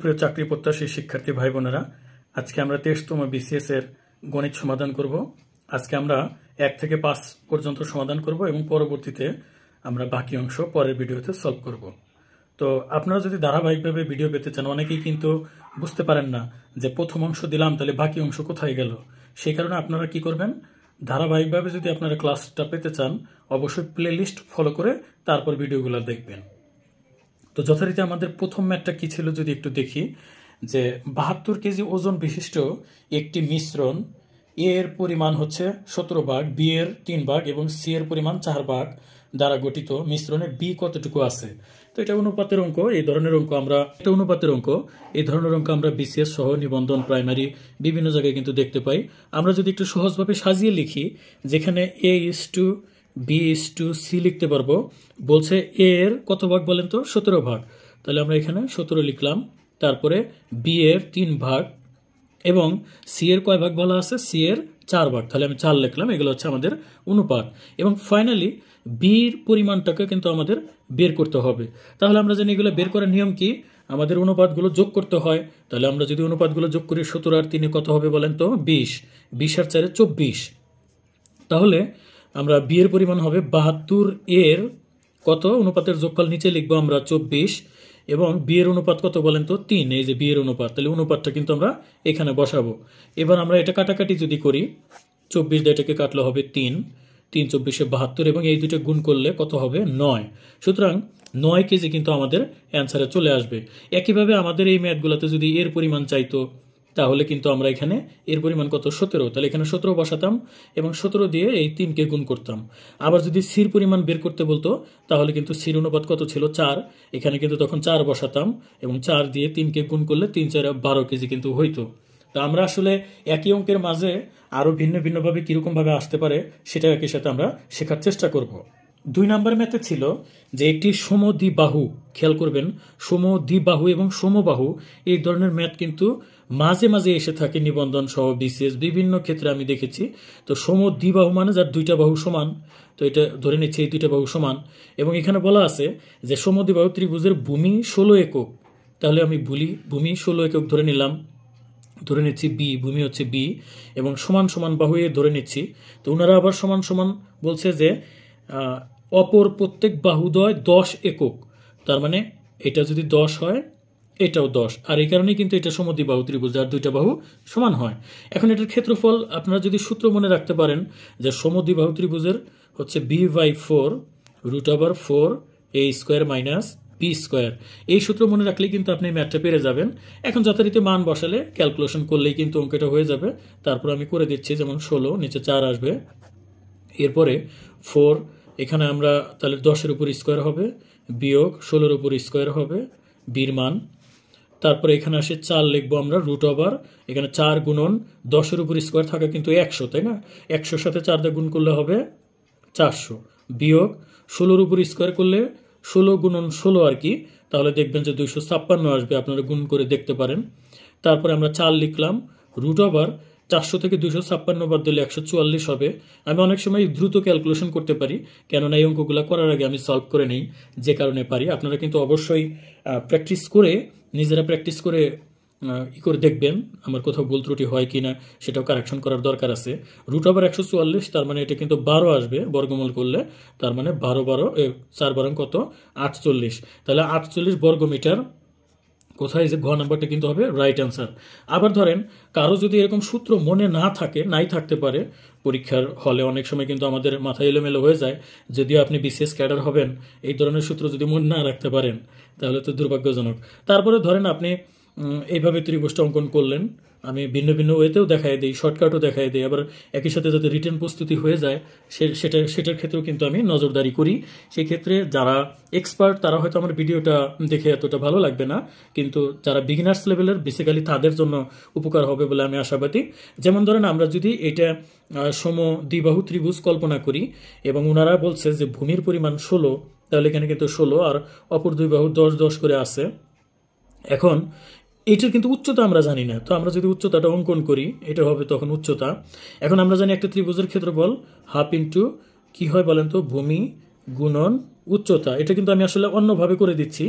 প্রিয় চাকরি প্রত্যাশী শিক্ষার্থী ভাই বোনেরা, আজকে আমরা 23তম বিসিএস এর গণিত সমাধান করব। আজকে আমরা 1 থেকে 5 পর্যন্ত সমাধান করব এবং পরবর্তীতে আমরা বাকি অংশ পরের ভিডিওতে সলভ করব। তো আপনারা যদি ধারাবাহিকভাবে ভিডিও পেতে চান, অনেকেই কিন্তু বুঝতে পারেন না যে প্রথম অংশ দিলাম তাহলে বাকি অংশ কোথায় গেল। সেই কারণে আপনারা কি করবেন, ধারাবাহিকভাবে যদি আপনারা ক্লাসটা পেতে চান অবশ্যই প্লেলিস্ট ফলো করে তারপর ভিডিওগুলো দেখবেন। তো যথারীতি আমাদের প্রথম ম্যাথটা কি ছিল যদি একটু দেখি, যে 72 কেজি ওজন বিশিষ্ট একটি মিশ্রণ এ এর পরিমাণ হচ্ছে 17 ভাগ, বি এর 3 ভাগ এবং সি এর পরিমাণ 4 ভাগ দ্বারা গঠিত মিশ্রণে বি কতটুকু আছে। তো এটা অনুপাতের অঙ্ক, এই ধরনের অঙ্ক আমরা বিসিএস সহ নিবন্ধন, প্রাইমারি বিভিন্ন জায়গায় কিন্তু দেখতে পাই। আমরা যদি একটু সহজভাবে সাজিয়ে লিখি, যেখানে A is to B is to C লিখতে পারবো। বলছে এ এর কত ভাগ বলেন তো, 17 ভাগ, তাহলে আমরা এখানে 17 লিখলাম। তারপরে বি এর 3 ভাগ এবং সি এর কয় ভাগ বলা আছে, সি এর 4 ভাগ, তাহলে আমি 4 লিখলাম। এগুলো হচ্ছে আমাদের অনুপাত। এবং ফাইনালি বির পরিমাণটাকে কিন্তু আমাদের বের করতে হবে। তাহলে আমরা জানি এগুলো বের করার নিয়ম কি, আমাদের অনুপাতগুলো যোগ করতে হয়। তাহলে আমরা যদি অনুপাতগুলো যোগ করি, 17 আর 3 কত হবে বলেন তো, 20, 20 আর 4 24। তাহলে আমরা বি এর পরিমাণ হবে 72 এর কত, অনুপাতের যোগফল নিচে লিখবো আমরা 24, এবং বি এর অনুপাত কত বলেন তো 3, এই যে বি এর অনুপাত, তাহলে অনুপাতটা কিন্তু আমরা এখানে বসাবো। এবার আমরা এটা কাটাকাটি যদি করি, 24 দিয়ে এটাকে কাটলে হবে 3, 3 24 72 এবং এই দুটো গুণ করলে কত হবে 9। সুতরাং 9 কেজি কিন্তু আমাদের অ্যান্সারে চলে আসবে। একইভাবে আমাদের এই ম্যাথগুলোতে যদি এর পরিমাণ চাইতো, তাহলে কিন্তু আমরা এখানে এর পরিমাণ কত, 17, তাহলে এখানে 17 বসাতাম এবং 17 দিয়ে এই 3কে গুণ করতাম। আবার যদি সির পরিমাণ বের করতে বলতো, তাহলে কিন্তু সির অনুপাত কত ছিল, 4, এখানে কিন্তু তখন 4 বসাতাম এবং 4 দিয়ে 3কে গুণ করলে 3 4 12 কেজি কিন্তু হইতো। তো আমরা আসলে একই অঙ্কের মাঝে আরও ভিন্ন ভিন্নভাবে কীরকমভাবে আসতে পারে সেটা একই সাথে আমরা শেখার চেষ্টা করব। 2 নম্বর ম্যাথে ছিল যে একটি সমদ্বিবাহু, খেয়াল করবেন, সমদ্বিবাহু এবং সমবাহু এই ধরনের ম্যাথ কিন্তু মাঝে মাঝে এসে থাকে নিবন্ধন সহ বিসিএস বিভিন্ন ক্ষেত্রে আমি দেখেছি। তো সমদ্বিবাহু মানে যার 2টা বাহু সমান, তো এটা ধরে নিচ্ছে এই 2টা বাহু সমান। এবং এখানে বলা আছে যে সমদ্বিবাহু ত্রিভুজের ভূমি 16 একক, তাহলে আমি ভূমি 16 একক ধরে নিলাম, ধরে নিচ্ছি বি, ভূমি হচ্ছে বি, এবং সমান সমান বাহু এ ধরে নিচ্ছি। তো ওনারা আবার সমান সমান বলছে যে অপর প্রত্যেক বাহুদ্বয় 10 একক, তার মানে এটা যদি 10 হয় এটাও 10, আর এই কারণেই কিন্তু এটা সমদ্বিবাহু ত্রিভুজ যার 2টা বাহু সমান হয়। এখন এটার ক্ষেত্রফল আপনারা যদি সূত্র মনে রাখতে পারেন যে সমদ্বিবাহু ত্রিভুজের হচ্ছে b/4 √4 a square minus B square, এই সূত্র মনে রাখলে কিন্তু আপনি ম্যাথটা পেরে যাবেন। এখন যথারীতি মান বসালে ক্যালকুলেশন করলেই কিন্তু অঙ্কটা হয়ে যাবে। তারপর আমি করে দিচ্ছি, যেমন 16 নিচে 4 আসবে, এরপরে 4, এখানে আমরা তাহলে 10-এর উপর স্কোয়ার হবে, বিয়োগ 16-এর উপর স্কোয়ার হবে বির মান। তারপরে এখানে আসে 4 লিখবো আমরা √, এখানে 4 গুণন 10-এর উপর স্কোয়ার থাকা কিন্তু 100, তাই না, 100-র সাথে 4 দিয়ে গুণ করলে হবে 400, বিয়োগ 16-এর উপর স্কোয়ার করলে 16 গুণন 16 আর কি, তাহলে দেখবেন যে 256 আসবে, আপনারা গুণ করে দেখতে পারেন। তারপরে আমরা 4 লিখলাম, √, 400 থেকে 256 বাদ দিলে 144 হবে। আমি অনেক সময় দ্রুত ক্যালকুলেশন করতে পারি, কেননা এই অঙ্কগুলো করার আগে আমি সলভ করে নেই, যে কারণে পারি। আপনারা কিন্তু অবশ্যই নিজেরা প্র্যাকটিস করে দেখবেন আমার কোথাও ভুল ত্রুটি হয় কিনা, সেটাও কারেকশন করার দরকার আছে। √, 144, তার মানে এটা কিন্তু 12 আসবে বর্গমূল করলে, তার মানে 4 কত, 48, তাহলে 48 বর্গমিটার। কোথায়, যে ঘ নাম্বারটা কিন্তু হবে রাইট অ্যান্সার। আবার ধরেন কারো যদি এরকম সূত্র মনে নাই থাকতে পারে, পরীক্ষার হলে অনেক সময় কিন্তু আমাদের মাথায় এলোমেলো হয়ে যায়, যদিও আপনি বিসিএস ক্যাডার হবেন, এই ধরনের সূত্র যদি মনে না রাখতে পারেন তাহলে তো দুর্ভাগ্যজনক। তারপরে ধরেন আপনি এইভাবে ত্রিভুজটা অঙ্কন করলেন, আমি ভিন্ন ভিন্ন ওয়েতেও দেখাই দিই, শর্টকাটও দেখাই দিই, আবার একই সাথে যাতে রিটেন প্রস্তুতি হয়ে যায় সেটার ক্ষেত্রেও কিন্তু আমি নজরদারি করি। সেই ক্ষেত্রে যারা এক্সপার্ট তারা হয়তো আমার ভিডিওটা দেখে এতটা ভালো লাগবে না, কিন্তু যারা বিগিনার্স লেভেলের বেসিক্যালি তাদের জন্য উপকার হবে বলে আমি আশাবাদী। যেমন ধরেন আমরা যদি এটা সমদ্বিবাহু ত্রিভুজ কল্পনা করি এবং ওনারা বলছে যে ভূমির পরিমাণ 16, তাহলে এখানে কিন্তু 16 আর অপর 2 বাহু 10 10 করে আছে। এখন এটার কিন্তু উচ্চতা আমরা জানি না, তো আমরা যদি উচ্চতাটা অঙ্কন করি এটা হবে তখন উচ্চতা। এখন আমরা জানি একটা ত্রিভুজের ক্ষেত্রফল হাফ ইন্টু কি হয় বলেন তো, ভূমি গুণন উচ্চতা। এটা কিন্তু আমি আসলে অন্যভাবে করে দিচ্ছি,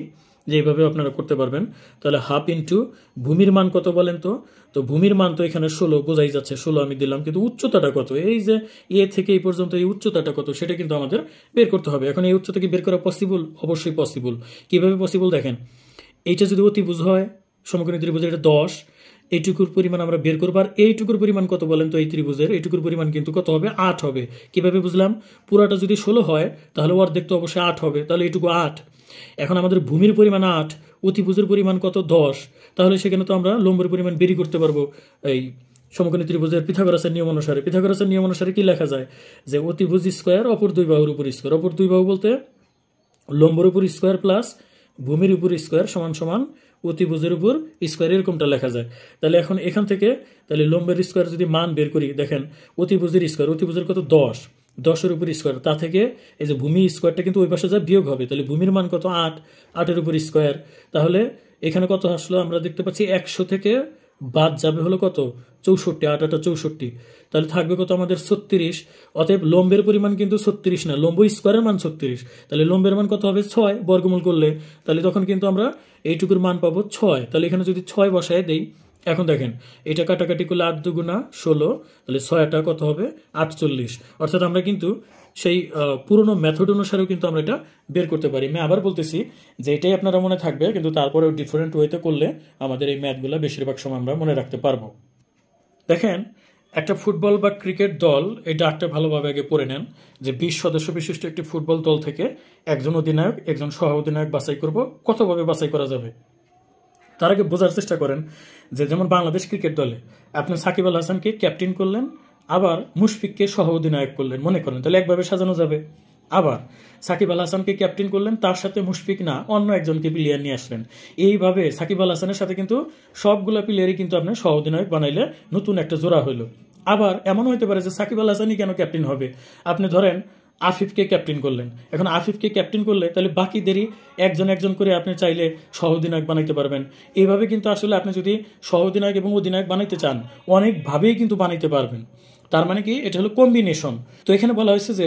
যে এইভাবে আপনারা করতে পারবেন। তাহলে হাফ ইন্টু ভূমির মান কত বলেন তো? তো ভূমির মান তো এখানে 16 বোঝাই যাচ্ছে, 16 আমি দিলাম, কিন্তু উচ্চতাটা কত, এই যে এ থেকে এই পর্যন্ত এই উচ্চতাটা কত সেটা কিন্তু আমাদের বের করতে হবে। এখন এই উচ্চতা কি বের করা পসিবল? অবশ্যই পসিবল। কিভাবে পসিবল দেখেন, এইটা যদি অতিভুজ হয়, সমকোণী ত্রিভুজের এটা 10, এইটুকুর পরিমাণ আমরা বের করবো। আর এইটুকুর পরিমাণ কত বলেন তো? এই ত্রিভুজের এইটুকুর পরিমাণ কিন্তু কত হবে? 8 হবে। কিভাবে বুঝলাম? পুরাটা যদি 16 হয় তাহলে অর্ধেক তো অবশ্যই 8 হবে, তাহলে এইটুকু 8। এখন আমাদের ভূমির পরিমাণ 8, অতিভুজের পরিমাণ কত? 10। তাহলে সেখানে তো আমরা লম্বের পরিমাণ বেরি করতে পারবো এই সমকোণী ত্রিভুজের পিথাগোরাসের নিয়ম অনুসারে। পিথাগোরাসের নিয়ম অনুসারে কি লেখা যায়? যে অতিভুজ স্কোয়ার অপর দুই বাহুর উপর স্কোয়ার। অপর দুই বাহু বলতে লম্বের উপর স্কোয়ার প্লাস ভূমির উপর স্কোয়ার সমান সমান অতিভুজের উপর স্কোয়ার, এরকমটা লেখা যায়। তাহলে এখন এখান থেকে তাহলে লম্বের স্কোয়ার যদি মান বের করি, দেখেন অতিভুজের স্কোয়ার, অতিভুজের কত? 10, 10-এর উপর স্কোয়ার, তা থেকে এই যে ভূমি স্কোয়ারটা কিন্তু ওই পাশে যা বিয়োগ হবে, তাহলে ভূমির মান কত? 8, 8-এর উপর স্কোয়ার। তাহলে এখানে কত আসলো? আমরা দেখতে পাচ্ছি 100 থেকে বাদ যাবে হলো কত? 64, 8 8 64, তাহলে থাকবে কত আমাদের? 36। অতএব লম্বের পরিমাণ কিন্তু 36 না, লম্ব স্কোয়ারের মান 36। তাহলে লম্বের মান কত হবে? 6 বর্গমূল করলে, তাহলে তখন কিন্তু আমরা এইটুকুর মান পাবো 6। তাহলে এখানে যদি 6 বসায় দেই, এখন দেখেন এটা কাটাকাটি করলে 8 দুগুণা 16, তাহলে 6টা কত হবে? 48। অর্থাৎ আমরা কিন্তু সেই পুরনো মেথড অনুসারেও কিন্তু আমরা এটা বের করতে পারি। আমি আবার বলতেছি যে এটাই আপনারা মনে থাকবে, কিন্তু তারপরেও ডিফারেন্ট ওয়েতে করলে আমাদের এই ম্যাথগুলো বেশিরভাগ সময় আমরা মনে রাখতে পারবো। দেখেন, একটা ফুটবল বা ক্রিকেট দল, এই ডাকটা ভালোভাবে আগে পড়ে নেন যে 20 সদস্য বিশিষ্ট একটি ফুটবল দল থেকে একজন অধিনায়ক, একজন সহ অধিনায়ক বাছাই করব। কতভাবে বাছাই করা যাবে তার আগে বোঝার চেষ্টা করেন যে যেমন বাংলাদেশ ক্রিকেট দলে আপনি সাকিব আল হাসানকে ক্যাপ্টেন করলেন, আবার মুশফিককে সহ অধিনায়ক করলেন, মনে করেন, তাহলে একভাবে সাজানো যাবে। আবার সাকিব আল হাসানকে ক্যাপ্টেন করলেন, তার সাথে মুশফিক না অন্য একজনকে প্লেয়ার নিয়ে আসলেন। এইভাবে সাকিব আল হাসানের সাথে কিন্তু সবগুলা প্লেয়ারই কিন্তু আপনি সহ অধিনায়ক বানাইলে নতুন একটা জোড়া হইল। আবার এমন হইতে পারে যে সাকিব আল হাসানই কেন ক্যাপ্টেন হবে, আপনি ধরেন আফিফকে ক্যাপ্টেন করলেন। এখন আফিফকে ক্যাপ্টেন করলে তাহলে বাকিদেরই একজন একজন করে আপনি চাইলে সহ অধিনায়ক বানাইতে পারবেন। এইভাবে কিন্তু আসলে আপনি যদি সহ অধিনায়ক এবং অধিনায়ক বানাইতে চান, অনেকভাবেই কিন্তু বানাইতে পারবেন। তার মানে কি? এটা হলো কম্বিনেশন। তো এখানে বলা হয়েছে যে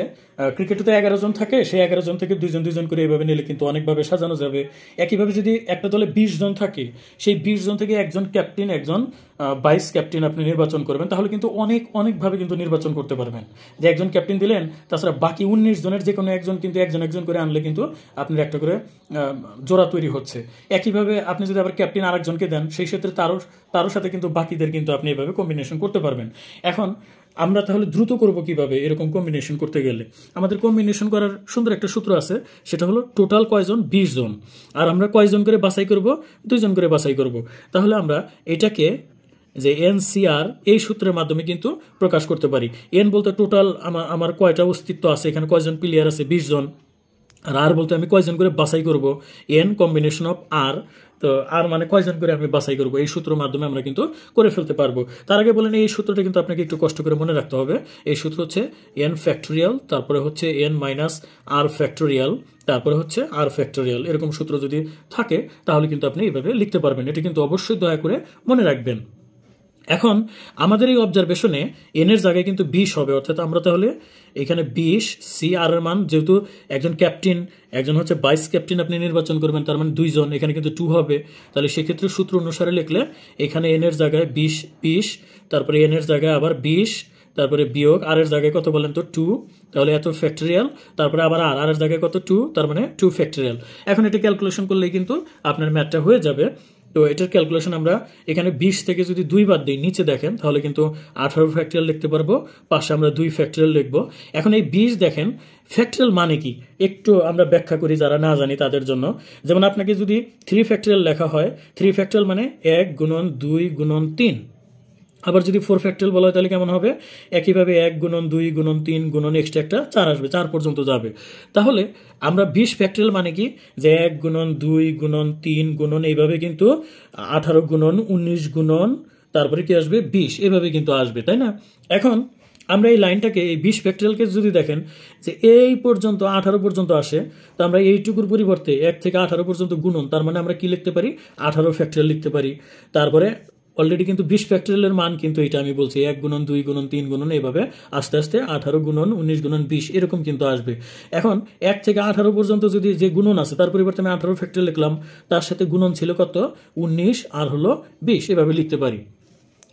ক্রিকেটে তো 11 জন থাকে, সেই 11 জন থেকে 2 জন 2 জন করে এইভাবে নিলে কিন্তু অনেকভাবে সাজানো যাবে। একইভাবে যদি একটা দলে 20 জন থাকে, সেই 20 জন থেকে একজন ক্যাপ্টেন, একজন ভাইস ক্যাপ্টেন আপনি নির্বাচন করবেন, তাহলে কিন্তু অনেকভাবে কিন্তু নির্বাচন করতে পারবেন। যে একজন ক্যাপ্টেন দিলেন, তাছাড়া বাকি 19 জনের যে কোনো একজন কিন্তু একজন একজন করে আনলে কিন্তু আপনার একটা করে জোড়া তৈরি হচ্ছে। একইভাবে আপনি যদি আবার ক্যাপ্টেন আরেকজনকে দেন, সেই ক্ষেত্রে তারও সাথে কিন্তু বাকিদের কিন্তু আপনি এভাবে কম্বিনেশন করতে পারবেন। এখন আমরা তাহলে দ্রুত করব কিভাবে এরকম কম্বিনেশন করতে গেলে? আমাদের কম্বিনেশন করার সুন্দর একটা সূত্র আছে, সেটা হলো টোটাল কয়জন? 20 জন। আর আমরা কয়জন করে বাছাই করব? 2 জন করে বাছাই করব। তাহলে আমরা এটাকে যে NCR এই সূত্রের মাধ্যমে কিন্তু প্রকাশ করতে পারি। এন বলতে টোটাল আমার কয়টা অস্তিত্ব আছে, এখানে কয়জন প্লেয়ার আছে? 20 জন। আর আর বলতে আমি কয়জন করে বাছাই করব? এন কম্বিনেশন অফ আর। তো আর মানে কয়জন করে আমি বাছাই করব, এই সূত্রের মাধ্যমে আমরা কিন্তু করে ফেলতে পারবো। তার আগে বলেন এই সূত্রটা কিন্তু আপনাকে একটু কষ্ট করে মনে রাখতে হবে। এই সূত্র হচ্ছে এন ফ্যাক্টোরিয়াল, তারপরে হচ্ছে এন মাইনাস আর ফ্যাক্টোরিয়াল, তারপরে হচ্ছে আর ফ্যাক্টোরিয়াল। এরকম সূত্র যদি থাকে তাহলে কিন্তু আপনি এইভাবে লিখতে পারবেন। এটা কিন্তু অবশ্যই দয়া করে মনে রাখবেন। এখন আমাদের এই অবজারভেশনে এন এর জায়গায় কিন্তু 20 হবে, অর্থাৎ আমরা তাহলে এখানে 20 সি আর এর মান, যেহেতু একজন ক্যাপ্টেন, একজন হচ্ছে ভাইস ক্যাপ্টেন আপনি নির্বাচন করবেন, তার মানে 2 জন, এখানে কিন্তু 2 হবে। তাহলে সেক্ষেত্রে সূত্র অনুসারে লিখলে এখানে এন এর জায়গায় 20, তারপরে এন এর জায়গায় আবার 20, তারপরে বিয়োগ আর এর জায়গায় কত বলেন তো? 2, তাহলে এত ফ্যাক্টোরিয়াল, তারপরে আবার আর এর জায়গায় কত? 2, তার মানে 2 ফ্যাক্টোরিয়াল। এখন এটা ক্যালকুলেশন করলেই কিন্তু আপনার ম্যাথটা হয়ে যাবে। তো এটার ক্যালকুলেশন আমরা এখানে 20 থেকে যদি 2 বাদ দিই, নিচে দেখেন, তাহলে কিন্তু 18 ফ্যাক্টোরিয়াল লিখতে পারবো, পাশে আমরা 2 ফ্যাক্টোরিয়াল লিখবো। এখন এই 20 দেখেন ফ্যাক্টোরিয়াল মানে কি একটু আমরা ব্যাখ্যা করি যারা না জানি তাদের জন্য। যেমন আপনাকে যদি 3 ফ্যাক্টোরিয়াল লেখা হয়, 3 ফ্যাক্টোরিয়াল মানে 1 গুণন 2 গুণন 3। আবার যদি 4 ফ্যাক্টোরিয়াল বলা হয় তাহলে কেমন হবে? একইভাবে 1 গুণন 2 গুণন 3 গুণন এক্সট্রা একটা 4 আসবে, 4 পর্যন্ত যাবে। তাহলে আমরা 20 ফ্যাক্টোরিয়াল মানে কি? যে 1 গুণন 2 গুণন 3 গুণন এইভাবে কিন্তু 18 গুণন 19 গুণন তারপরে কি আসবে? 20, এভাবে কিন্তু আসবে, তাই না? এখন আমরা এই লাইনটাকে, এই 20 ফ্যাক্টোরিয়ালকে যদি দেখেন যে এই পর্যন্ত 18 পর্যন্ত আসে, তো আমরা এইটুকুর পরিবর্তে 1 থেকে 18 পর্যন্ত গুণন, তার মানে আমরা কি লিখতে পারি? 18 ফ্যাক্টোরিয়াল লিখতে পারি। তারপরে অলরেডি কিন্তু 20 ফ্যাক্টরিয়ালের মান কিন্তু এটা আমি বলছি 1 গুণন 2 গুণন 3 গুণন এভাবে আস্তে আস্তে 18 গুণন 19 গুণন 20 এরকম কিন্তু আসবে। এখন 1 থেকে 18 পর্যন্ত যদি যে গুণন আছে তার পরিবর্তে আমি 18 ফ্যাক্টরিয়াল লিখলাম, তার সাথে গুণন ছিল কত 19 আর হলো 20, এভাবে লিখতে পারি।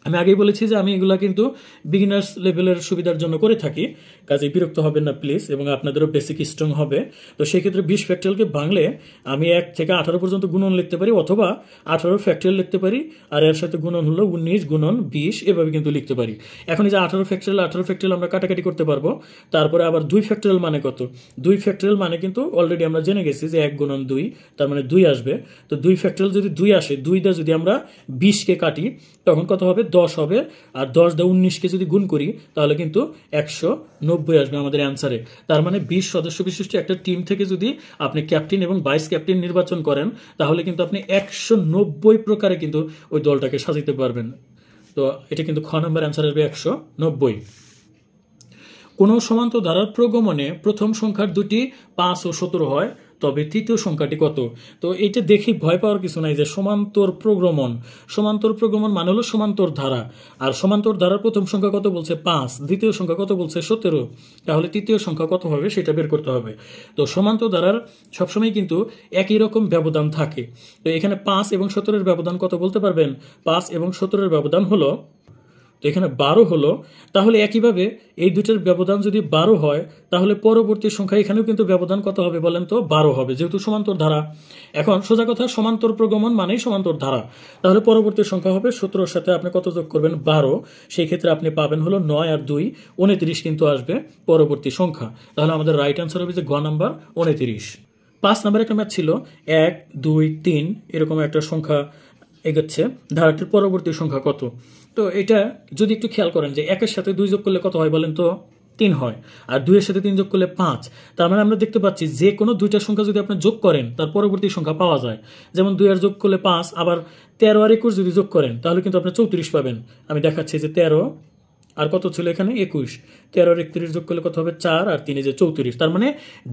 আমি আগেই বলেছি যে আমি এগুলা কিন্তু বিগিনার্স লেভেলের সুবিধার জন্য করে থাকি, কাজে বিরক্ত হবেন না প্লিজ, এবং আপনাদেরও বেসিক স্ট্রং হবে। তো সেই ক্ষেত্রে 20 ফ্যাক্টরিয়ালকে ভাঙলে আমি 1 থেকে 18 পর্যন্ত গুণন লিখতে পারি, অথবা 18 ফ্যাক্টরিয়াল লিখতে পারি আর এর সাথে গুণন হলো 19 গুণন 20, এভাবে কিন্তু লিখতে পারি। এখন এই যে 18 ফ্যাক্টরিয়াল আমরা কাটাকাটি করতে পারবো। তারপরে আবার 2 ফ্যাক্টরিয়াল মানে কত, 2 ফ্যাক্টরিয়াল মানে কিন্তু অলরেডি আমরা জেনে গেছি যে 1 গুণন 2, তার মানে 2 আসবে। তো 2 ফ্যাক্টরিয়াল যদি 2 আসে, 2 দিয়ে যদি আমরা 20কে কাটি তখন কত হবে 10 হবে, আর 10 দিয়ে 19কে যদি গুণ করি তাহলে কিন্তু 190 আসবে আমাদের অ্যান্সারে। তার মানে 20 সদস্য বিশিষ্ট একটা টিম থেকে যদি আপনি ক্যাপ্টেন এবং ভাইস ক্যাপ্টেন নির্বাচন করেন তাহলে কিন্তু আপনি 190 প্রকারে কিন্তু ওই দলটাকে সাজাতে পারবেন। তো এটা কিন্তু খ নম্বর অ্যান্সার আসবে 190। কোনো সমান্তর ধারার প্রগমনে প্রথম সংখ্যার দুটি 5 ও 17 হয়, তবে তৃতীয় সংখ্যাটি কত? তো এইটা দেখি ভয় পাওয়ার কিছু নাই যে সমান্তর প্রগমন মানে হলো সমান্তর ধারা, আর সমান্তর ধারার প্রথম সংখ্যা কত বলছে 5, দ্বিতীয় সংখ্যা কত বলছে 17, তাহলে তৃতীয় সংখ্যা কত হবে সেটা বের করতে হবে। তো সমান্তর ধারার সবসময় কিন্তু একই রকম ব্যবধান থাকে। তো এখানে 5 এবং 17 ব্যবধান কত বলতে পারবেন? 5 এবং 17 ব্যবধান হলো, তো এখানে 12 হলো। তাহলে একইভাবে এই দুটোর ব্যবধান যদি 12 হয় তাহলে পরবর্তী সংখ্যা এখানেও কিন্তু ব্যবধান কত হবে বলেন তো? 12 হবে, যেহেতু সমান্তর ধারা। এখন সোজা কথা, সমান্তর প্রগমন মানেই সমান্তর ধারা। তাহলে পরবর্তী সংখ্যা হবে 17-র সাথে আপনি কত যোগ করবেন? 12। সেই ক্ষেত্রে আপনি পাবেন হলো 9 আর 2 29 কিন্তু আসবে পরবর্তী সংখ্যা। তাহলে আমাদের রাইট অ্যান্সার হবে যে গ নাম্বার 29। 5 নাম্বার একটা ম্যাথ ছিল 1 2 3 এরকম একটা সংখ্যা এগোচ্ছে, ধারাটির পরবর্তী সংখ্যা কত? তো এটা যদি একটু খেয়াল করেন যে 1-এর সাথে 2 যোগ করলে কত হয় বলেন তো? 3 হয়, আর 2-এর সাথে 3 যোগ করলে 5। তার মানে আমরা দেখতে পাচ্ছি যে কোনো দুইটা সংখ্যা যদি আপনি যোগ করেন তার পরবর্তী সংখ্যা পাওয়া যায়। যেমন 2 আর যোগ করলে 5, আবার 13 আর 21 যদি যোগ করেন তাহলে কিন্তু আপনি 34 পাবেন। আমি দেখাচ্ছি যে 13 আর কত ছিল এখানে 21, 13 আর 31 যোগ করলে কত হবে 4, আর 3 যে 34। তার মানে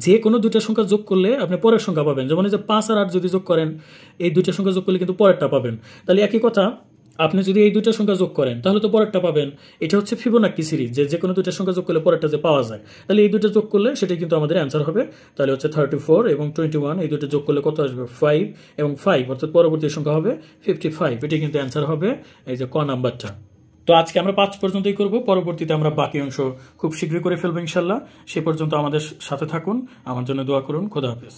যে কোনো দুইটা সংখ্যা যোগ করলে আপনি পরের সংখ্যা পাবেন। যেমন এই যে 5 আর 8 যদি যোগ করেন, এই দুইটা সংখ্যা যোগ করলে কিন্তু পরেরটা পাবেন। তাহলে একই কথা, আপনি যদি এই দুইটা সংখ্যা যোগ করেন তাহলে তো পরেরটা পাবেন। এটা হচ্ছে ফিবোনাক্কি সিরিজ, যে কোনো দুইটা সংখ্যা যোগ করলে পরেরটা যে পাওয়া যায়। তাহলে এই দুটো যোগ করলে সেটাই কিন্তু আমাদের অ্যান্সার হবে। তাহলে হচ্ছে 34 এবং 21, এই দুটো যোগ করলে কত আসবে 5 এবং 5, অর্থাৎ পরবর্তী সংখ্যা হবে 55। এটাই কিন্তু অ্যান্সার হবে এই যে ক নাম্বারটা। তো আজকে আমরা 5 পর্যন্তই করব, পরবর্তীতে আমরা বাকি অংশ খুব শীঘ্রই করে ফেলবো ইনশাল্লাহ। সে পর্যন্ত আমাদের সাথে থাকুন, আমার জন্য দোয়া করুন। খোদা হাফেজ।